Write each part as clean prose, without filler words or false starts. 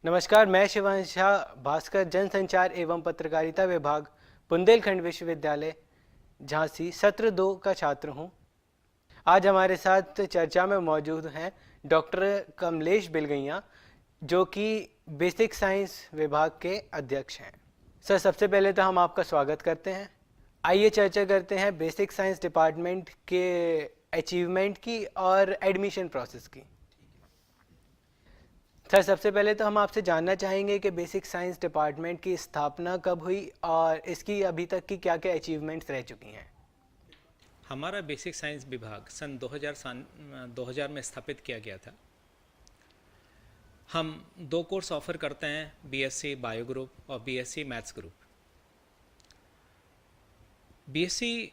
नमस्कार, मैं शिवांश झा, भास्कर जनसंचार एवं पत्रकारिता विभाग, बुंदेलखंड विश्वविद्यालय झांसी सत्र 2 का छात्र हूं। आज हमारे साथ चर्चा में मौजूद हैं डॉक्टर कमलेश बिलगैया, जो कि बेसिक साइंस विभाग के अध्यक्ष हैं। सर, सबसे पहले तो हम आपका स्वागत करते हैं। आइए चर्चा करते हैं बेसिक साइंस डिपार्टमेंट के अचीवमेंट की और एडमिशन प्रोसेस की। सर, सबसे पहले तो हम आपसे जानना चाहेंगे कि बेसिक साइंस डिपार्टमेंट की स्थापना कब हुई और इसकी अभी तक की क्या क्या अचीवमेंट्स रह चुकी हैं। हमारा बेसिक साइंस विभाग सन 2000 में स्थापित किया गया था। हम 2 कोर्स ऑफर करते हैं, बीएससी बायो ग्रुप और बीएससी मैथ्स ग्रुप। बीएससी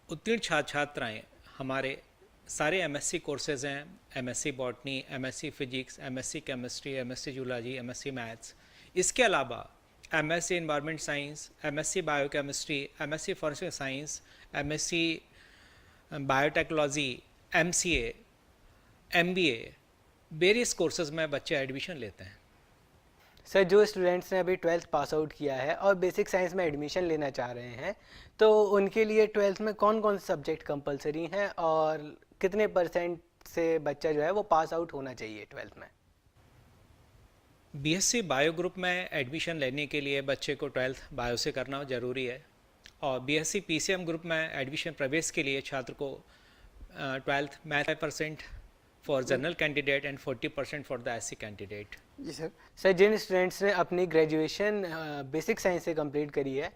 उत्तीर्ण छात्राएँ हमारे सारे एमएससी कोर्सेज हैं, MSc botany, MSc physics, MSc chemistry, MSc zoology, MSc maths. इसके अलावा MSc environment science, MSc biochemistry, MSc forensic science, MSc biotechnology, MCA, MBA, various courses में बच्चे admission लेते हैं। सर, जो स्टूडेंट्स ने अभी 12th पास आउट किया है और बेसिक साइंस में एडमिशन लेना चाह रहे हैं, तो उनके लिए 12th में कौन कौन से सब्जेक्ट कंपलसरी हैं और कितने परसेंट से बच्चा जो है वो पास आउट होना चाहिए 12th में। बीएससी बायो ग्रुप में एडमिशन लेने के लिए बच्चे को 12th बायो से करना ज़रूरी है, और बीएससी पीसीएम ग्रुप में एडमिशन प्रवेश के लिए छात्र को 12th math 5% for general candidate and 40% for the SC candidate. जी सर। सर, जिन स्टूडेंट्स ने अपनी ग्रेजुएशन बेसिक साइंस से कंप्लीट करी है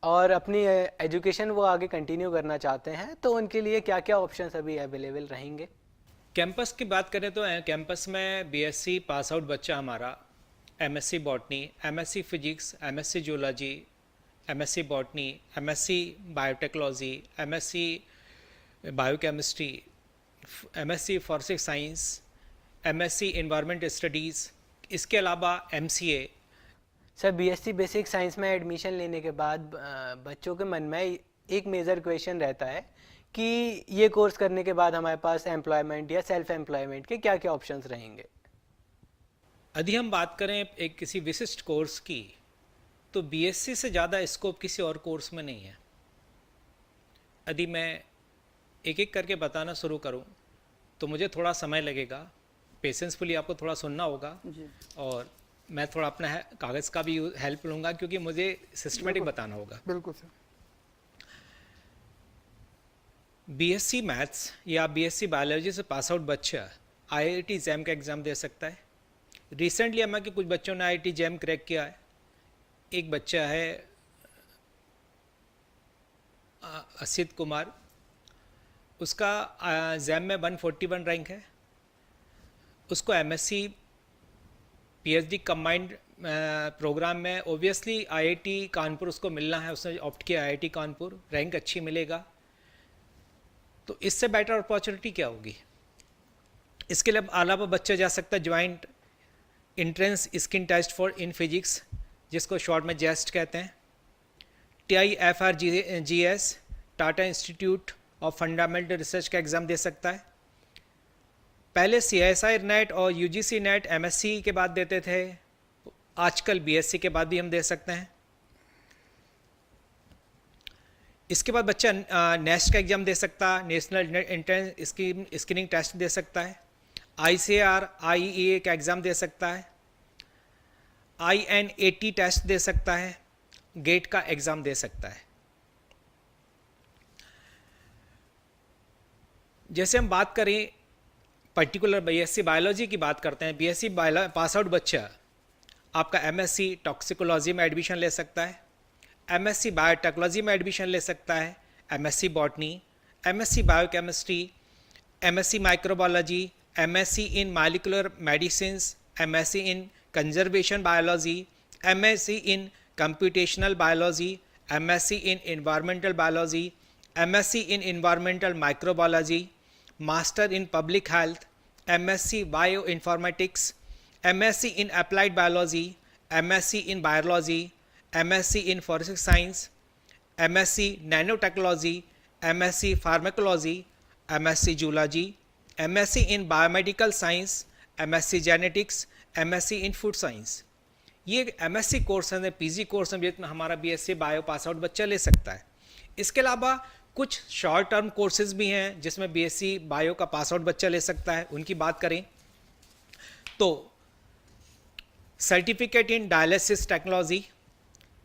और अपनी एजुकेशन वो आगे कंटिन्यू करना चाहते हैं, तो उनके लिए क्या क्या ऑप्शंस अभी अवेलेबल रहेंगे। कैंपस की बात करें तो कैंपस में बीएससी पास आउट बच्चा हमारा MSc botany, MSc physics, MSc zoology, MSc botany, MSc biotechnology, MSc biochemistry, MSc forensic science, MSc environment studies, इसके अलावा MCA. Sir, BSc basic science में एडमिशन लेने के बाद बच्चों के मन में एक मेजर क्वेश्चन रहता है कि ये कोर्स करने के बाद हमारे पास एम्प्लॉयमेंट या सेल्फ एम्प्लॉयमेंट के क्या क्या ऑप्शंस रहेंगे। यदि हम बात करें एक किसी विशिष्ट कोर्स की, तो बीएससी से ज़्यादा स्कोप किसी और कोर्स में नहीं है। यदि मैं एक एक करके बताना शुरू करूं तो मुझे थोड़ा समय लगेगा, पेशेंसफुली आपको थोड़ा सुनना होगा जी। और मैं थोड़ा अपना कागज़ का भी हेल्प लूँगा, क्योंकि मुझे सिस्टमेटिक बताना होगा। बिल्कुल सर। बीएससी मैथ्स या बीएससी बायोलॉजी से पास आउट बच्चा आईआईटी जैम का एग्ज़ाम दे सकता है। रिसेंटली हमारे के कुछ बच्चों ने आईआईटी जैम क्रैक किया है। एक बच्चा है असित कुमार, उसका जैम में 141 रैंक है। उसको एमएससी पीएचडी कंबाइंड प्रोग्राम में ओबियसली आईआईटी कानपुर उसको मिलना है। उसने ऑप्ट किया आईआईटी कानपुर, रैंक अच्छी मिलेगा, तो इससे बेटर अपॉर्चुनिटी क्या होगी। इसके लिए अलावा बच्चा जा सकता है joint entrance screening test for in physics, जिसको शॉर्ट में जेस्ट कहते हैं, TIFRGS Tata institute of fundamental research का एग्ज़ाम दे सकता है। पहले CSIR नेट और UGC नेट एमएससी के बाद देते थे, आजकल बीएससी के बाद भी हम दे सकते हैं। इसके बाद बच्चा नेस्ट का एग्ज़ाम दे सकता है, नेशनल एंट्रेंस स्क्रीनिंग टेस्ट दे सकता है, ICAR IEA का एग्ज़ाम दे सकता है, INAT टेस्ट दे सकता है, गेट का एग्ज़ाम दे सकता है। जैसे हम बात करें पर्टिकुलर बीएससी बायोलॉजी की बात करते हैं, बीएससी पास आउट बच्चा आपका एमएससी टॉक्सिकोलॉजी में एडमिशन ले सकता है, एमएससी बायोटेक्नोलॉजी में एडमिशन ले सकता है, MSc botany, MSc biochemistry, MSc microbiology, MSc in molecular medicines, MSc in conservation biology, MSc in computational biology, MSc in environmental biology, MSc in environmental microbiology, master in public health, MSc bio informatics, MSc in applied biology, MSc in biology, MSc in forensic science, MSc nano technology, MSc pharmacology, MSc zoology, MSc in biomedical science, MSc genetics, MSc in food science. ये MSc course है, PG course है जिसमें हमारा BSc bio pass out बच्चा ले सकता है। इसके अलावा कुछ शॉर्ट टर्म कोर्सेज भी हैं जिसमें BSc बायो का पास आउट बच्चा ले सकता है। उनकी बात करें तो certificate in dialysis technology,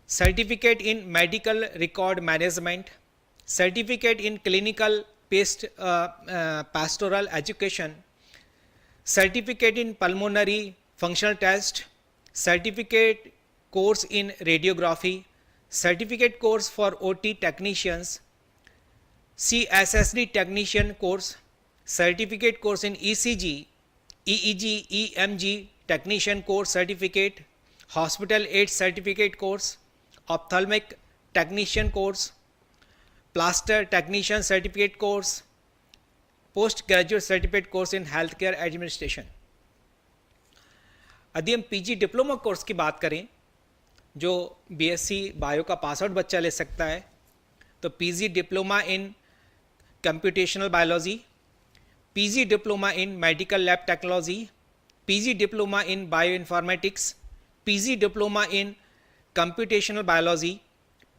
certificate in medical record management, certificate in clinical pastoral education, certificate in pulmonary functional test, certificate course in radiography, certificate course for OT technicians, CSSD technician course, certificate course in ECG, EEG, EMG technician course certificate, hospital aid certificate course, ophthalmic technician course, plaster technician certificate course, post graduate certificate course in healthcare administration। यदि हम PG diploma course की बात करें जो BSc bio का pass out बच्चा ले सकता है, तो PG diploma in computational biology, PG diploma in medical lab technology, PG diploma in bio informatics, PG diploma in computational biology,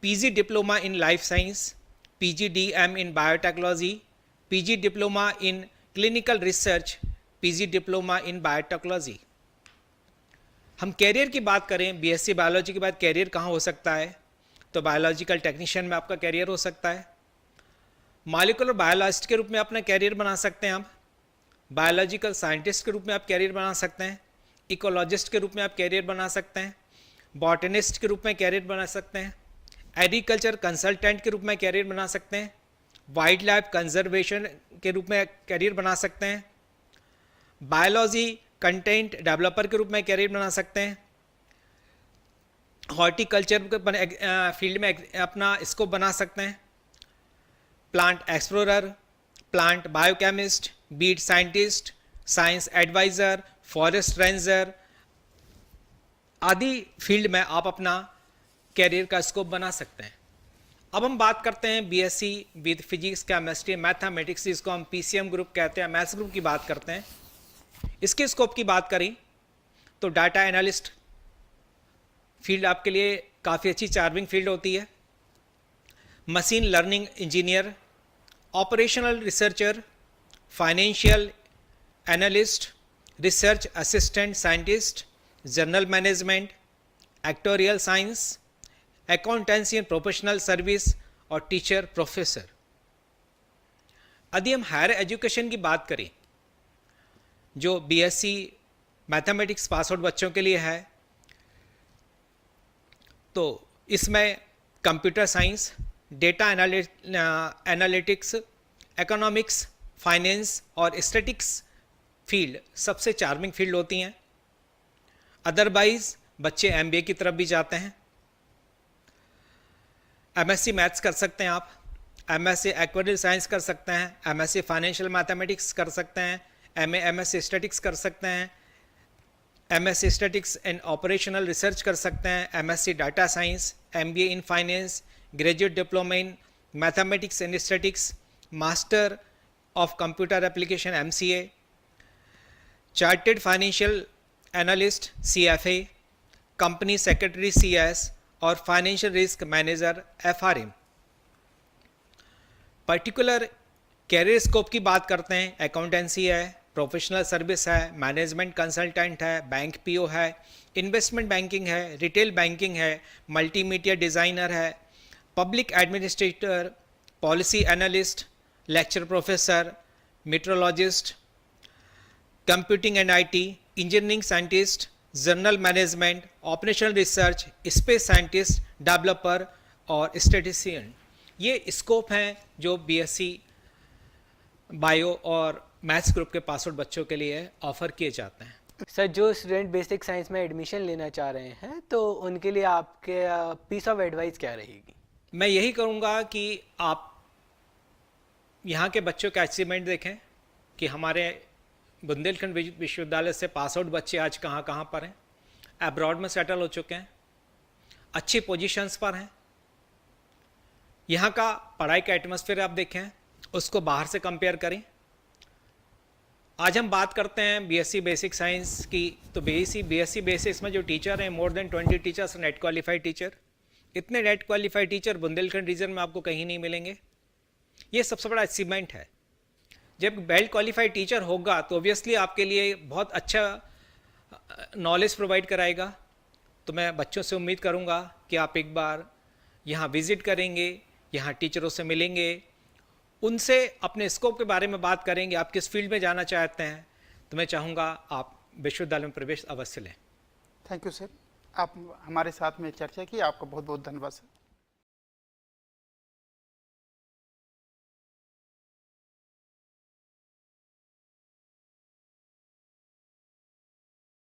PG diploma in life science, PGDM in biotechnology, PG diploma in clinical research, PG diploma in biotechnology। हम career की बात करें, BSc biology के बाद career कहाँ हो सकता है, तो बायोलॉजिकल टेक्नीशियन में आपका कैरियर हो सकता है, मॉलिक्यूलर बायोलॉजिस्ट के रूप में अपना कैरियर बना सकते हैं आप, बायोलॉजिकल साइंटिस्ट के रूप में आप कैरियर बना सकते हैं, इकोलॉजिस्ट के रूप में आप कैरियर बना सकते हैं, बॉटनिस्ट के रूप में कैरियर बना सकते हैं, एग्रीकल्चर कंसल्टेंट के रूप में कैरियर बना सकते हैं, वाइल्ड लाइफ कंजर्वेशन के रूप में कैरियर बना सकते हैं, बायोलॉजी कंटेंट डेवलपर के रूप में कैरियर बना सकते हैं, हॉर्टिकल्चर के फील्ड में अपना स्कोप बना सकते हैं, plant explorer, plant biochemist, beat scientist, science advisor, forest ranger आदि फील्ड में आप अपना कैरियर का स्कोप बना सकते हैं। अब हम बात करते हैं BSc with physics, chemistry, mathematics, जिसको हम PCM ग्रुप कहते हैं, मैथ्स ग्रुप की बात करते हैं। इसके स्कोप की बात करें तो डाटा एनालिस्ट फील्ड आपके लिए काफ़ी अच्छी चार्मिंग फील्ड होती है, machine learning engineer, operational researcher, financial analyst, research assistant scientist, general management, actuarial science, accountancy and professional service और टीचर प्रोफेसर। यदि हम हायर एजुकेशन की बात करें जो BSc मैथमेटिक्स पास आउट बच्चों के लिए है, तो इसमें computer science, data analytics, economics, finance और स्टैटिक्स फील्ड सबसे चार्मिंग फील्ड होती हैं। अदरवाइज बच्चे MBA की तरफ भी जाते हैं। MSc मैथ्स कर सकते हैं आप, MSc एक्वारियल साइंस कर सकते हैं, MSc फाइनेंशियल मैथमेटिक्स कर सकते हैं, MSc स्टैटिक्स कर सकते हैं, MSc statics and operational research कर सकते हैं, MSc data science, MBA in finance, graduate diploma in mathematics and statics, master of computer application MCA, chartered financial analyst CFA, company secretary CS और financial risk manager FRM। Particular career scope की बात करते हैं, accountancy है, professional service है, management consultant है, bank PO है, investment banking है, रिटेल बैंकिंग है, मल्टीमीडिया डिज़ाइनर है, public administrator, policy analyst, lecture professor, metrologist, computing and IT, engineering scientist, general management, operational research, space scientist, developer और statistician. ये scope हैं जो BSc bio और maths group के pass out बच्चों के लिए ऑफर किए जाते हैं। सर, जो स्टूडेंट बेसिक साइंस में एडमिशन लेना चाह रहे हैं तो उनके लिए आपके पीस ऑफ एडवाइस क्या रहेगी? मैं यही करूँगा कि आप यहाँ के बच्चों का अचीवमेंट देखें कि हमारे बुंदेलखंड विश्वविद्यालय से पास आउट बच्चे आज कहाँ कहाँ पर हैं, अब्रॉड में सेटल हो चुके हैं, अच्छी पोजीशंस पर हैं। यहाँ का पढ़ाई का एटमॉस्फेयर आप देखें, उसको बाहर से कंपेयर करें आज हम बात करते हैं बीएससी बेसिक साइंस की। तो बीएससी बेसिक्स में जो टीचर हैं, more than 20 teachers NET qualified teacher. इतने NET qualified teacher Bundelkhand region में आपको कहीं नहीं मिलेंगे। ये सबसे बड़ा अचीवमेंट है। जब वेल क्वालिफाइड टीचर होगा तो ऑब्वियसली आपके लिए बहुत अच्छा नॉलेज प्रोवाइड कराएगा। तो मैं बच्चों से उम्मीद करूंगा कि आप एक बार यहाँ विजिट करेंगे, यहाँ टीचरों से मिलेंगे, उनसे अपने स्कोप के बारे में बात करेंगे, आप किस फील्ड में जाना चाहते हैं। तो मैं चाहूँगा आप विश्वविद्यालय में प्रवेश अवश्य लें। थैंक यू सर, आप हमारे साथ में चर्चा की, आपका बहुत बहुत धन्यवाद सर।